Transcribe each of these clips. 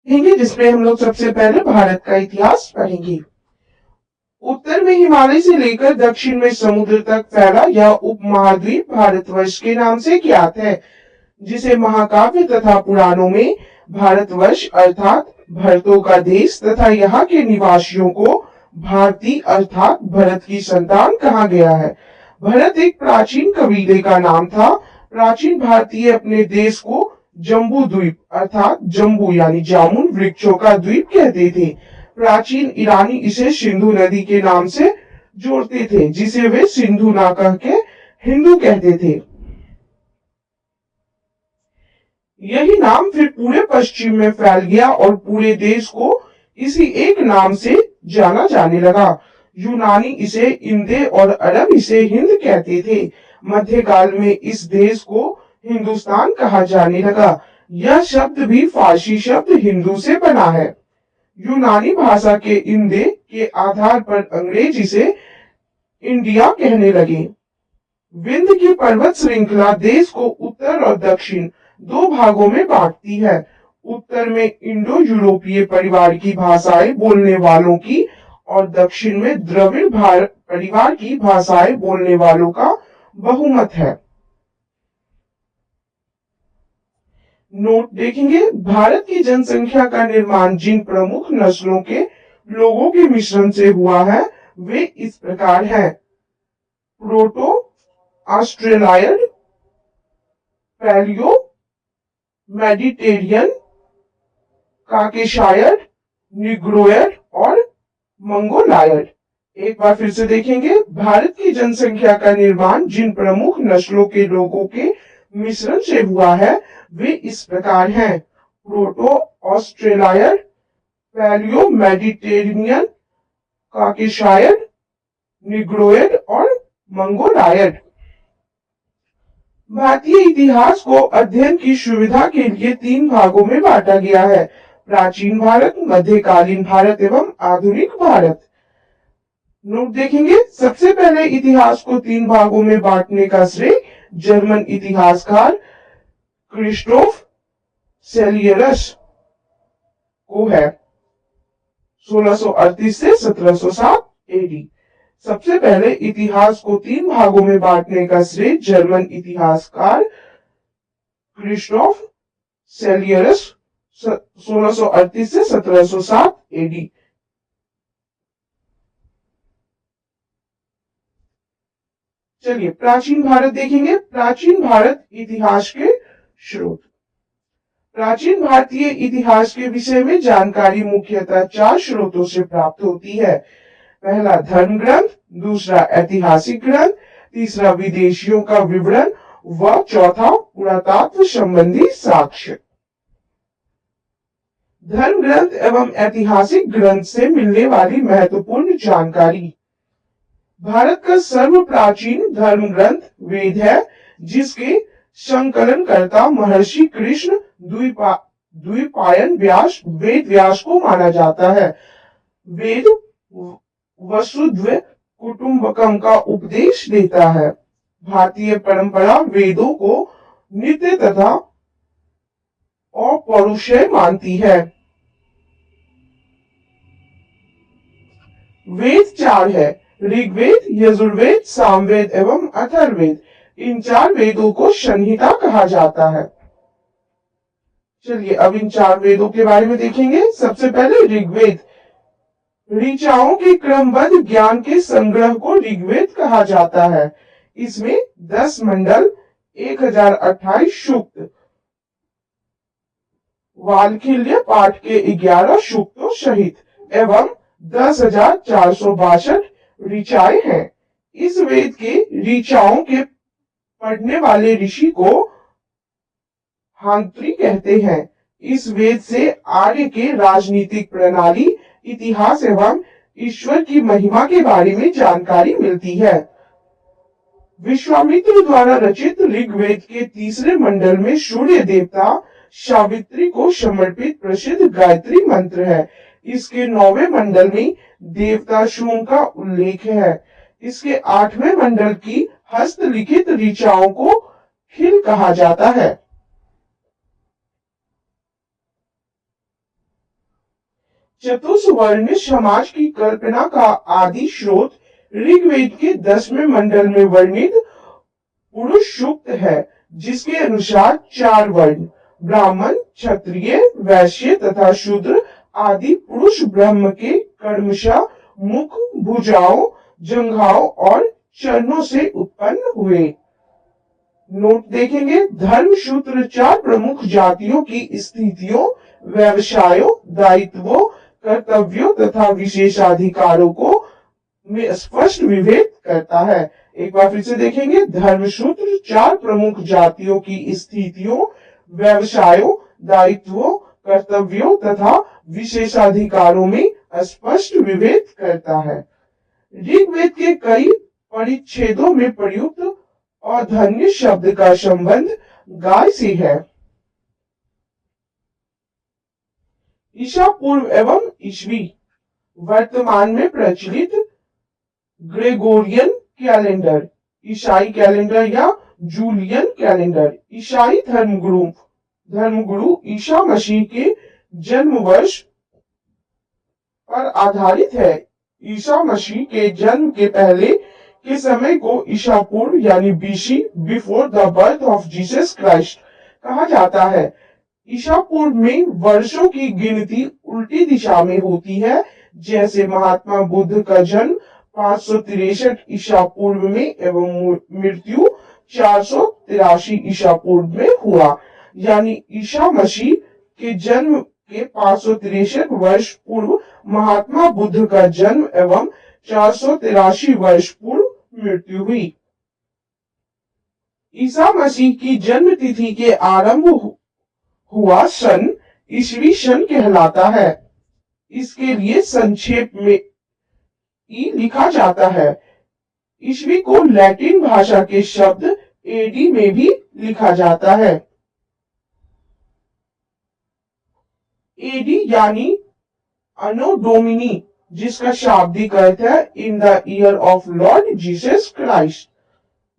जिसमें हम लोग सबसे पहले भारत का इतिहास पढ़ेंगे। उत्तर में हिमालय से लेकर दक्षिण में समुद्र तक फैला यह उपमहाद्वीप भारतवर्ष के नाम से ज्ञात है, जिसे महाकाव्य तथा पुराणों में भारतवर्ष अर्थात भरतों का देश तथा यहाँ के निवासियों को भारती अर्थात भरत की संतान कहा गया है। भरत एक प्राचीन कबीले का नाम था। प्राचीन भारतीय अपने देश को जम्बू द्वीप अर्थात जम्बू यानी जामुन वृक्षों का द्वीप कहते थे। प्राचीन ईरानी इसे सिंधु नदी के नाम से जोड़ते थे, जिसे वे सिंधु ना कह के हिंदू कहते थे। यही नाम फिर पूरे पश्चिम में फैल गया और पूरे देश को इसी एक नाम से जाना जाने लगा। यूनानी इसे इंदे और अरब इसे हिंद कहते थे। मध्यकाल में इस देश को हिंदुस्तान कहा जाने लगा। यह शब्द भी फारसी शब्द हिंदू से बना है। यूनानी भाषा के इंदे के आधार पर अंग्रेज इसे इंडिया कहने लगे। विंध्य की पर्वत श्रृंखला देश को उत्तर और दक्षिण दो भागों में बांटती है। उत्तर में इंडो यूरोपीय परिवार की भाषाएं बोलने वालों की और दक्षिण में द्रविड़ परिवार की भाषाएं बोलने वालों का बहुमत है। नोट देखेंगे, भारत की जनसंख्या का निर्माण जिन प्रमुख नस्लों के लोगों के मिश्रण से हुआ है वे इस प्रकार हैं। प्रोटो ऑस्ट्रेलायड, पैलियो मेडिटेरियन, काकेशायड, निग्रोयड और मंगोलायड। एक बार फिर से देखेंगे, भारत की जनसंख्या का निर्माण जिन प्रमुख नस्लों के लोगों के मिश्रण से हुआ है वे इस प्रकार हैं। प्रोटो ऑस्ट्रेलायड, पैलियो मेडिटेरियन, काकेशायड, निग्रोयड और मंगोलायड। भारतीय इतिहास को अध्ययन की सुविधा के लिए तीन भागों में बांटा गया है। प्राचीन भारत, मध्यकालीन भारत एवं आधुनिक भारत। नोट देखेंगे, सबसे पहले इतिहास को तीन भागों में बांटने का श्रेय जर्मन इतिहासकार क्रिस्टोफ सेलियरस को है, 1638 से 1707 एडी। सबसे पहले इतिहास को तीन भागों में बांटने का श्रेय जर्मन इतिहासकार क्रिस्टोफ सेलियरस 1638 से 1707 एडी। चलिए प्राचीन भारत देखेंगे। प्राचीन भारत इतिहास के स्रोत। प्राचीन भारतीय इतिहास के विषय में जानकारी मुख्यतः चार स्रोतों से प्राप्त होती है। पहला धर्म ग्रंथ, दूसरा ऐतिहासिक ग्रंथ, तीसरा विदेशियों का विवरण व चौथा पुरातत्व संबंधी साक्ष्य। धर्म ग्रंथ एवं ऐतिहासिक ग्रंथ से मिलने वाली महत्वपूर्ण जानकारी। भारत का सर्व प्राचीन धर्म ग्रंथ वेद है, जिसके संकलनकर्ता महर्षि कृष्ण द्विपायन व्यास वेद व्यास को माना जाता है। वेद वसुधैव कुटुंबकम का उपदेश देता है। भारतीय परंपरा वेदों को नित्य तथा अपौरुषेय मानती है। वेद चार है, ऋग्वेद, यजुर्वेद, सामवेद एवं अथर्ववेद। इन चार वेदों को संहिता कहा जाता है। चलिए अब इन चार वेदों के बारे में देखेंगे। सबसे पहले ऋग्वेद। ऋचाओं के क्रमबद्ध ज्ञान के संग्रह को ऋग्वेद कहा जाता है। इसमें 10 मंडल, 1028 सूक्त, वाल्खिल्य पाठ के 11 सूक्तों सहित एवं 10,462 ऋचाएं हैं। इस वेद के ऋचाओं के पढ़ने वाले ऋषि को हांत्री कहते हैं। इस वेद से आर्य के राजनीतिक प्रणाली, इतिहास एवं ईश्वर की महिमा के बारे में जानकारी मिलती है। विश्वामित्र द्वारा रचित ऋग्वेद के तीसरे मंडल में सूर्य देवता सावित्री को समर्पित प्रसिद्ध गायत्री मंत्र है। इसके 9वें मंडल में देवता सोम का उल्लेख है। इसके 8वें मंडल की हस्तलिखित ऋचाओं को खिल कहा जाता है। चतुष्वर्ण समाज की कल्पना का आदि स्रोत ऋग्वेद के 10वें मंडल में वर्णित पुरुष सूक्त है, जिसके अनुसार 4 वर्ण ब्राह्मण, क्षत्रिय, वैश्य तथा शूद्र आदि पुरुष ब्रह्म के कर्मशः मुख, भुजाओं, जंघाओं और चरणों से उत्पन्न हुए। नोट देखेंगे, धर्म सूत्र 4 प्रमुख जातियों की स्थितियों, व्यवसायों, दायित्वों, कर्तव्यों तथा विशेषाधिकारों को में स्पष्ट विभेद करता है। एक बार फिर से देखेंगे, धर्म सूत्र 4 प्रमुख जातियों की स्थितियों, व्यवसायों, दायित्वों, कर्तव्यों तथा विशेषाधिकारों में स्पष्ट विभेद करता है। ऋग्वेद के कई परिच्छेदों में प्रयुक्त और्धन्य शब्द का संबंध गाय से है। ईसा पूर्व एवं ईस्वी वर्तमान में प्रचलित ग्रेगोरियन कैलेंडर, ईसाई कैलेंडर या जूलियन कैलेंडर ईसाई धर्मगुरु ईसा मसीह के जन्म वर्ष पर आधारित है। ईसा मसीह के जन्म के पहले के समय को ईसा पूर्व यानी BC, before the birth of Jesus Christ कहा जाता है। ईसा पूर्व में वर्षों की गिनती उल्टी दिशा में होती है, जैसे महात्मा बुद्ध का जन्म 563 ईसा पूर्व में एवं मृत्यु 483 ईसा पूर्व में हुआ। यानी ईसा मसीह के जन्म के 563 वर्ष पूर्व महात्मा बुद्ध का जन्म एवं 483 वर्ष पूर्व मृत्यु हुई। ईसा मसीह की जन्म तिथि के आरंभ हुआ सन ईसवी सन कहलाता है। इसके लिए संक्षेप में ई लिखा जाता है। ईसवी को लैटिन भाषा के शब्द एडी में भी लिखा जाता है। एडी यानी अनो डोमिनी, जिसका शाब्दिक अर्थ है in the year of Lord Jesus Christ.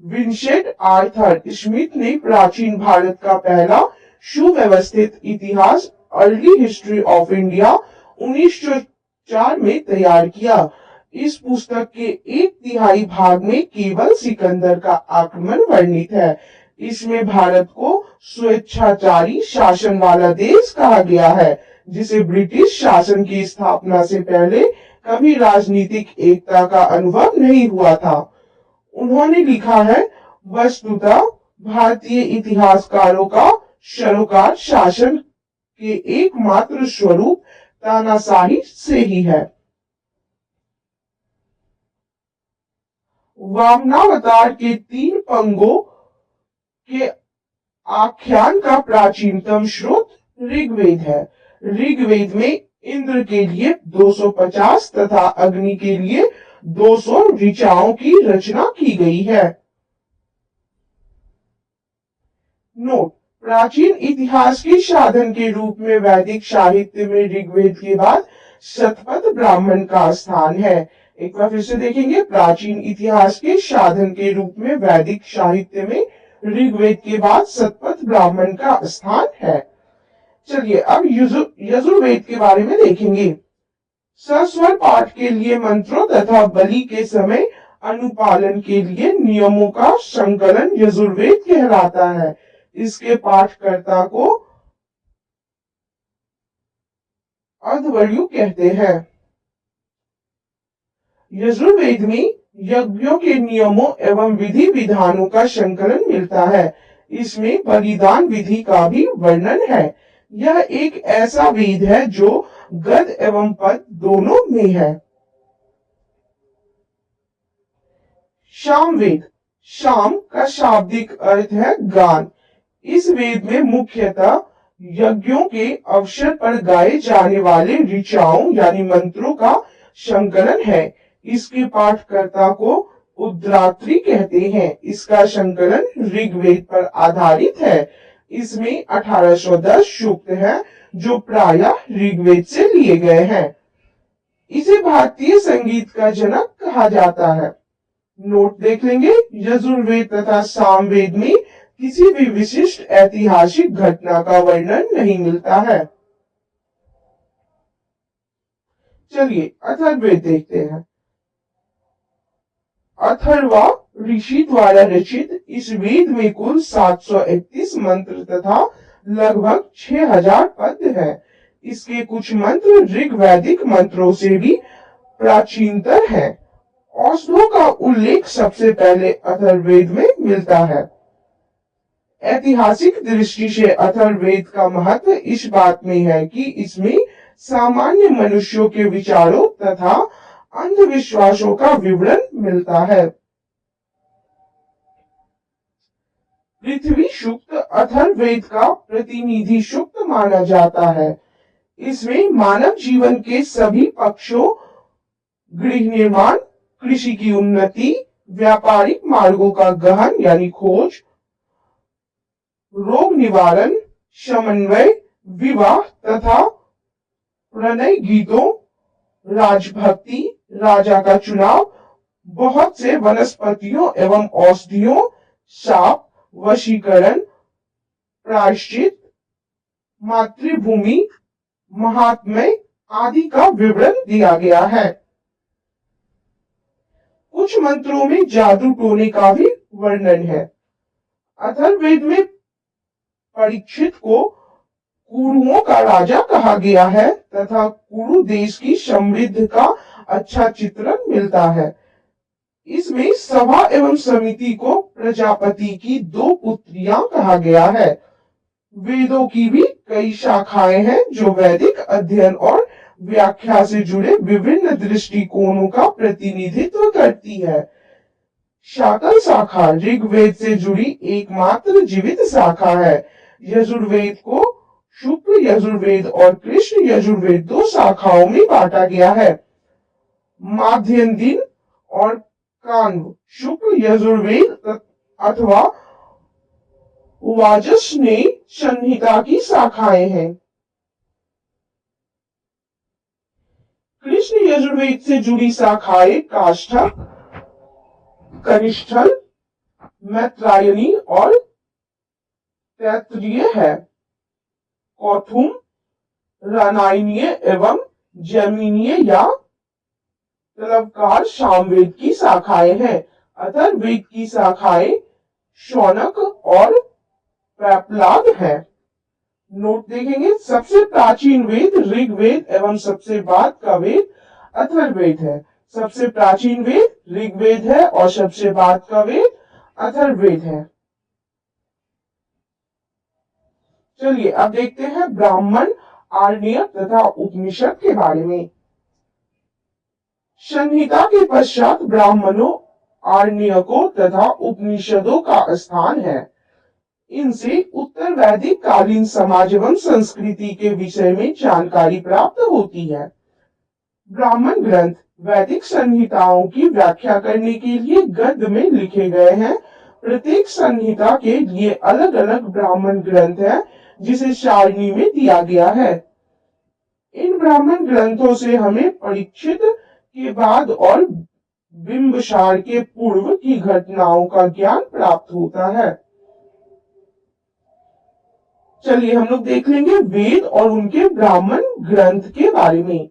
Vincent Arthur Smith ने प्राचीन भारत का पहला सुव्यवस्थित इतिहास अर्ली हिस्ट्री ऑफ इंडिया 1904 में तैयार किया। इस पुस्तक के 1/3 भाग में केवल सिकंदर का आक्रमण वर्णित है। इसमें भारत को स्वेच्छाचारी शासन वाला देश कहा गया है, जिसे ब्रिटिश शासन की स्थापना से पहले कभी राजनीतिक एकता का अनुभव नहीं हुआ था। उन्होंने लिखा है, वस्तुतः भारतीय इतिहासकारों का सरोकार शासन के एकमात्र स्वरूप तानाशाही से ही है। वामनावतार के 3 पंगों के आख्यान का प्राचीनतम स्रोत ऋग्वेद है। ऋग्वेद में इंद्र के लिए 250 तथा अग्नि के लिए 200 ऋचाओं की रचना की गई है। नोट, प्राचीन इतिहास के साधन के रूप में वैदिक साहित्य में ऋग्वेद के बाद शतपथ ब्राह्मण का स्थान है। एक बार फिर से देखेंगे, प्राचीन इतिहास के साधन के रूप में वैदिक साहित्य में ऋग्वेद के बाद शतपथ ब्राह्मण का स्थान है। चलिए अब यजुर्वेद के बारे में देखेंगे। सस्वर पाठ के लिए मंत्रों तथा बलि के समय अनुपालन के लिए नियमों का संकलन यजुर्वेद कहलाता है। इसके पाठकर्ता को अध्वर्यु कहते हैं। यजुर्वेद में यज्ञों के नियमों एवं विधि विधानों का संकलन मिलता है। इसमें बलिदान विधि का भी वर्णन है। यह एक ऐसा वेद है जो गद एवं पद दोनों में है। सामवेद, शाम का शाब्दिक अर्थ है गान। इस वेद में मुख्यतः यज्ञों के अवसर पर गाए जाने वाले ऋचाओं यानी मंत्रों का संकलन है। इसके पाठकर्ता को उद्रात्री कहते हैं। इसका संकलन ऋग्वेद पर आधारित है। इसमें 1810 सूक्त है, जो प्रायः ऋग्वेद से लिए गए हैं। इसे भारतीय संगीत का जनक कहा जाता है। नोट देख लेंगे, यजुर्वेद तथा सामवेद में किसी भी विशिष्ट ऐतिहासिक घटना का वर्णन नहीं मिलता है। चलिए अथर्ववेद देखते हैं। अथर्वा ऋषि द्वारा रचित इस वेद में कुल 731 मंत्र तथा लगभग 6000 पद है। इसके कुछ मंत्र ऋग्वैदिक मंत्रों से भी प्राचीनतर है। औषधों का उल्लेख सबसे पहले अथर्ववेद में मिलता है। ऐतिहासिक दृष्टि से अथर्ववेद का महत्व इस बात में है कि इसमें सामान्य मनुष्यों के विचारों तथा अंधविश्वासों का विवरण मिलता है। पृथ्वी सूक्त अथर्ववेद का प्रतिनिधि सूक्त माना जाता है। इसमें मानव जीवन के सभी पक्षों, गृह निर्माण, कृषि की उन्नति, व्यापारिक मार्गों का गहन यानी खोज, रोग निवारण, समन्वय, विवाह तथा प्रणय गीतों, राजभक्ति, राजा का चुनाव, बहुत से वनस्पतियों एवं औषधियों, शाप, वशीकरण, प्रायश्चित, मातृभूमि, महात्म्य आदि का विवरण दिया गया है। कुछ मंत्रों में जादू टोने का भी वर्णन है। अथर्ववेद में परीक्षित को कुरुओं का राजा कहा गया है तथा कुरु देश की समृद्धि का अच्छा चित्रण मिलता है। इसमें सभा एवं समिति को प्रजापति की 2 पुत्रियां कहा गया है। वेदों की भी कई शाखाएं हैं जो वैदिक अध्ययन और व्याख्या से जुड़े विभिन्न दृष्टिकोणों का प्रतिनिधित्व करती है। शाकल शाखा ऋग्वेद से जुड़ी एकमात्र जीवित शाखा है। यजुर्वेद को शुक्ल यजुर्वेद और कृष्ण यजुर्वेद 2 शाखाओं में बांटा गया है। माध्यन्दिन और कान्व शुक्ल यजुर्वेद अथवा वाजस्नेय संहिता की शाखाएं हैं। कृष्ण यजुर्वेद से जुड़ी शाखाएं काष्ठक, कनिष्ठल, मैत्रायणी और तैत्तिरीय है। कौथुम, रानायनीय एवं जैमिनीय या तलवकार सामवेद की शाखाएं हैं। अथर्ववेद की शाखाएं शौनक और पैपलाद है। नोट देखेंगे, सबसे प्राचीन वेद ऋग्वेद एवं सबसे बाद का वेद अथर्ववेद है। सबसे प्राचीन वेद ऋग्वेद है और सबसे बाद का वेद अथर्ववेद है। चलिए अब देखते हैं ब्राह्मण, आरण्यक तथा उपनिषद के बारे में। संहिता के पश्चात ब्राह्मणों, आरण्यकों तथा उपनिषदों का स्थान है। इनसे उत्तर वैदिक कालीन समाज एवं संस्कृति के विषय में जानकारी प्राप्त होती है। ब्राह्मण ग्रंथ वैदिक संहिताओं की व्याख्या करने के लिए गद्य में लिखे गए हैं। प्रत्येक संहिता के लिए अलग अलग ब्राह्मण ग्रंथ है जिसे सारणी में दिया गया है। इन ब्राह्मण ग्रंथों से हमें परीक्षित के बाद और बिंबसार के पूर्व की घटनाओं का ज्ञान प्राप्त होता है। चलिए हम लोग देख लेंगे वेद और उनके ब्राह्मण ग्रंथ के बारे में।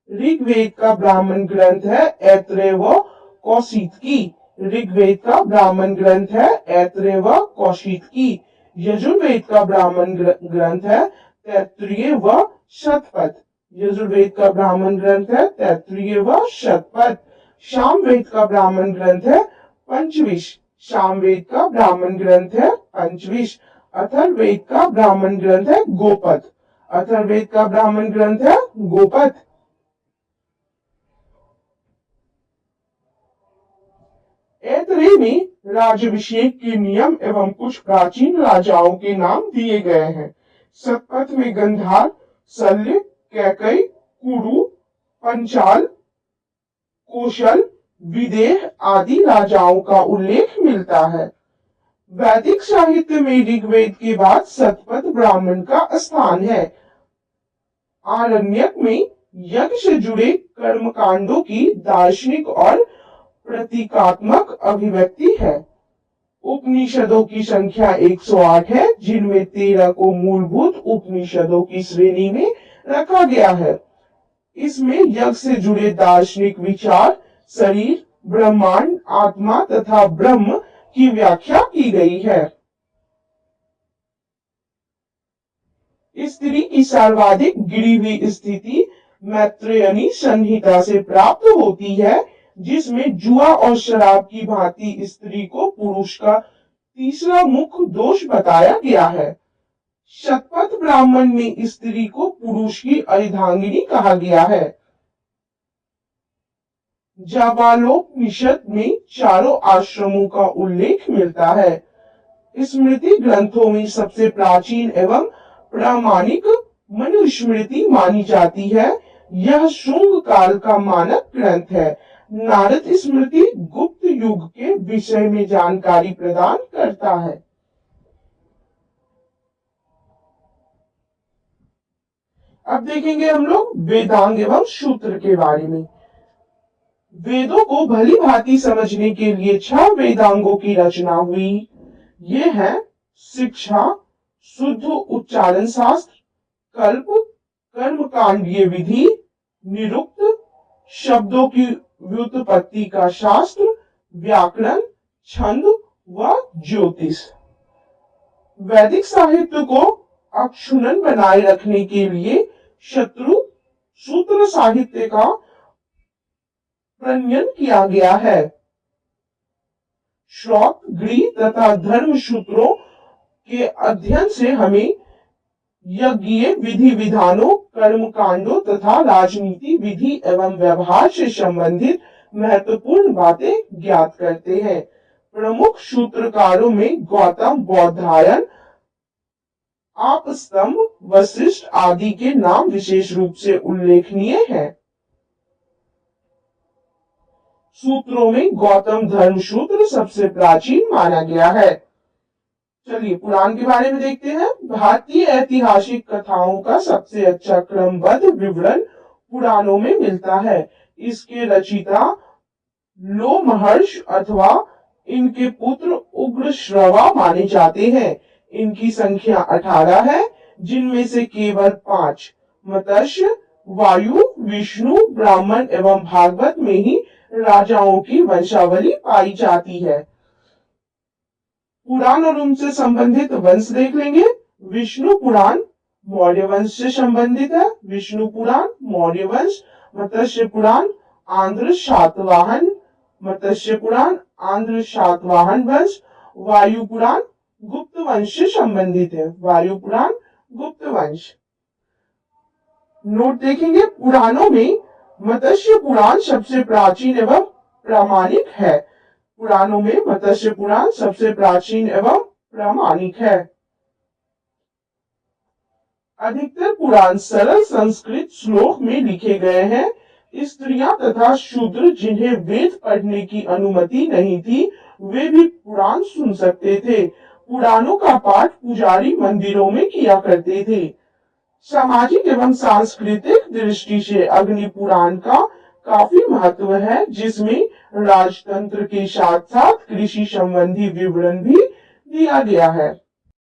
ऋग्वेद का ब्राह्मण ग्रंथ है ऐत्रेय व कौशितकी। ऋग्वेद का ब्राह्मण ग्रंथ है ऐत्रेय व कौशितकी। यजुर्वेद का ब्राह्मण ग्रंथ है तैत्तिरीय व शतपथ। यजुर्वेद का ब्राह्मण ग्रंथ है तैत्तिरीय व शतपथ। सामवेद का ब्राह्मण ग्रंथ है पंचविश। सामवेद का ब्राह्मण ग्रंथ है पंचविश। अथर्ववेद का ब्राह्मण ग्रंथ है गोपथ। अथर्ववेद का ब्राह्मण ग्रंथ है गोपथ। ऐत्रेय में राजाभिषेक के नियम एवं कुछ प्राचीन राजाओं के नाम दिए गए हैं। शतपथ में गंधार, शल्य, कैकई, कुरु, पंचाल, कौशल, विदेह आदि राजाओं का उल्लेख मिलता है। वैदिक साहित्य में ऋग्वेद के बाद शतपथ ब्राह्मण का स्थान है। आरण्यक में यज्ञ से जुड़े कर्मकांडों की दार्शनिक और प्रतीकात्मक अभिव्यक्ति है। उपनिषदों की संख्या 108 है, जिनमें 13 को मूलभूत उपनिषदों की श्रेणी में रखा गया है। इसमें यज्ञ से जुड़े दार्शनिक विचार, शरीर, ब्रह्मांड, आत्मा तथा ब्रह्म की व्याख्या की गई है। स्त्री की सर्वाधिक गिरी हुई स्थिति मैत्रेयनी संहिता से प्राप्त होती है, जिसमें जुआ और शराब की भांति स्त्री को पुरुष का तीसरा मुख्य दोष बताया गया है। शतपथ ब्राह्मण में स्त्री को पुरुष की अर्धांगिनी कहा गया है। जाबालोपनिषद में चारों आश्रमों का उल्लेख मिलता है। स्मृति ग्रंथों में सबसे प्राचीन एवं प्रामाणिक मनुस्मृति मानी जाती है। यह शुंग काल का मानक ग्रंथ है। नारद स्मृति गुप्त युग के विषय में जानकारी प्रदान करता है। अब देखेंगे हम लोग वेदांग एवं सूत्र के बारे में। वेदों को भली भांति समझने के लिए 6 वेदांगों की रचना हुई। ये है शिक्षा, शुद्ध उच्चारण शास्त्र, कल्प, कर्मकांडीय विधि, निरुक्त, शब्दों की व्युत्पत्ति का शास्त्र, व्याकरण, छंद व ज्योतिष। वैदिक साहित्य को अक्षुण्ण बनाए रखने के लिए शत्रु सूत्र साहित्य का प्रणयन किया गया है। श्रौत, गृह तथा धर्म सूत्रों के अध्ययन से हमें यज्ञीय विधि विधानों, कर्म कांडों तथा राजनीति विधि एवं व्यवहार से संबंधित महत्वपूर्ण बातें ज्ञात करते हैं। प्रमुख सूत्रकारों में गौतम, बौधायन, आपस्तंभ, वशिष्ठ आदि के नाम विशेष रूप से उल्लेखनीय हैं। सूत्रों में गौतम धर्म सूत्र सबसे प्राचीन माना गया है। चलिए पुराण के बारे में देखते हैं। भारतीय ऐतिहासिक कथाओं का सबसे अच्छा क्रमबद्ध विवरण पुराणों में मिलता है। इसके रचयिता लोमहर्ष अथवा इनके पुत्र उग्रश्रवा माने जाते हैं। इनकी संख्या 18 है, जिनमें से केवल 5 मत्स्य, वायु, विष्णु, ब्राह्मण एवं भागवत में ही राजाओं की वंशावली पाई जाती है। पुराण और उनसे संबंधित वंश देख लेंगे। विष्णु पुराण मौर्य वंश से संबंधित है। विष्णु पुराण मौर्य वंश। मत्स्य पुराण आंध्र सातवाहन, मत्स्य पुराण आंध्र सातवाहन वंश। वायु पुराण गुप्त वंश से संबंधित है। वायु पुराण गुप्त वंश। नोट देखेंगे, पुराणों में मत्स्य पुराण सबसे प्राचीन एवं प्रामाणिक है। पुराणों में मत्स्य पुराण सबसे प्राचीन एवं प्रामाणिक है। अधिकतर पुराण सरल संस्कृत श्लोक में लिखे गए हैं। स्त्रियां तथा शूद्र जिन्हें वेद पढ़ने की अनुमति नहीं थी, वे भी पुराण सुन सकते थे। पुराणों का पाठ पुजारी मंदिरों में किया करते थे। सामाजिक एवं सांस्कृतिक दृष्टि से अग्नि पुराण का काफी महत्व है, जिसमें राजतंत्र के साथ साथ कृषि संबंधी विवरण भी दिया गया है।